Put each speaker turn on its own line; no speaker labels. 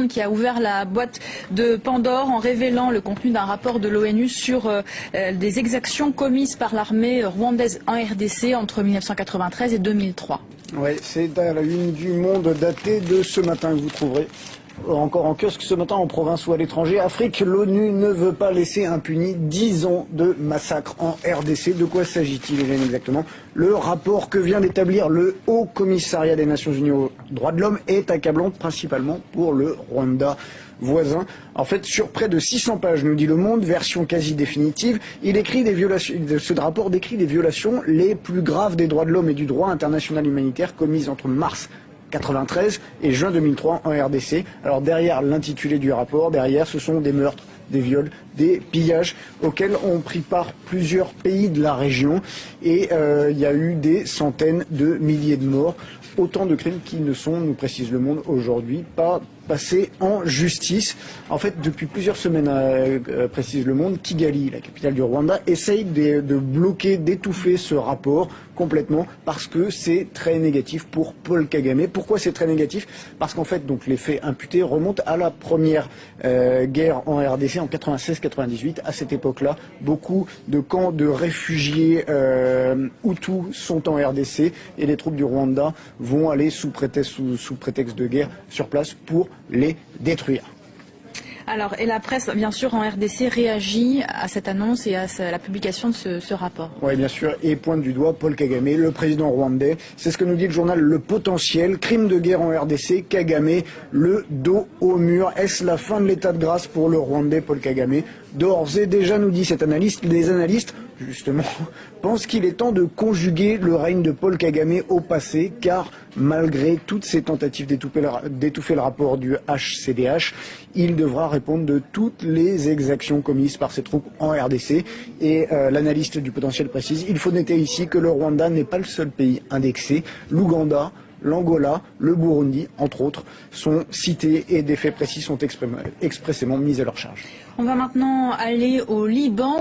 qui a ouvert la boîte de Pandore en révélant le contenu d'un rapport de l'ONU sur des exactions commises par l'armée rwandaise en RDC entre 1993 et 2003.
Oui, c'est à la une du Monde daté de ce matin que vous trouverez encore en kiosque ce matin en province ou à l'étranger. Afrique, l'ONU ne veut pas laisser impunis 10 ans de massacre en RDC. De quoi s'agit-il, Hélène, exactement? Le rapport que vient d'établir le Haut Commissariat des Nations Unies aux droits de l'homme est accablant, principalement pour le Rwanda voisin. En fait, sur près de 600 pages, nous dit Le Monde, version quasi définitive, ce rapport décrit des violations les plus graves des droits de l'homme et du droit international humanitaire commises entre mars 1993 et juin 2003 en RDC. Alors derrière l'intitulé du rapport, derrière ce sont des meurtres, des viols, des pillages auxquels ont pris part plusieurs pays de la région et il y a eu des centaines de milliers de morts. Autant de crimes qui ne sont, nous précise Le Monde aujourd'hui, pas passés en justice. En fait, depuis plusieurs semaines, précise Le Monde, Kigali, la capitale du Rwanda, essaye de bloquer, d'étouffer ce rapport complètement parce que c'est très négatif pour Paul Kagame. Pourquoi c'est très négatif? Parce qu'en fait, donc, les faits imputés remontent à la première guerre en RDC en 96-98. À cette époque-là, beaucoup de camps de réfugiés Hutus sont en RDC et les troupes du Rwanda vont aller sous prétexte de guerre sur place pour les détruire.
Alors, et la presse, bien sûr, en RDC réagit à cette annonce et à la publication de ce rapport.
Oui, bien sûr, et pointe du doigt Paul Kagame, le président rwandais. C'est ce que nous dit le journal Le Potentiel. Crime de guerre en RDC, Kagame, le dos au mur. Est-ce la fin de l'état de grâce pour le Rwandais Paul Kagame? D'ores et déjà, nous dit cet analyste, les analystes, justement, pensent qu'il est temps de conjuguer le règne de Paul Kagame au passé, car malgré toutes ces tentatives d'étouffer le rapport du HCDH, il devra répondre de toutes les exactions commises par ses troupes en RDC. Et l'analyste du Potentiel précise, il faut noter ici que le Rwanda n'est pas le seul pays indexé. L'Ouganda, l'Angola, le Burundi, entre autres, sont cités et des faits précis sont expressément mis à leur charge.
On va maintenant aller au Liban.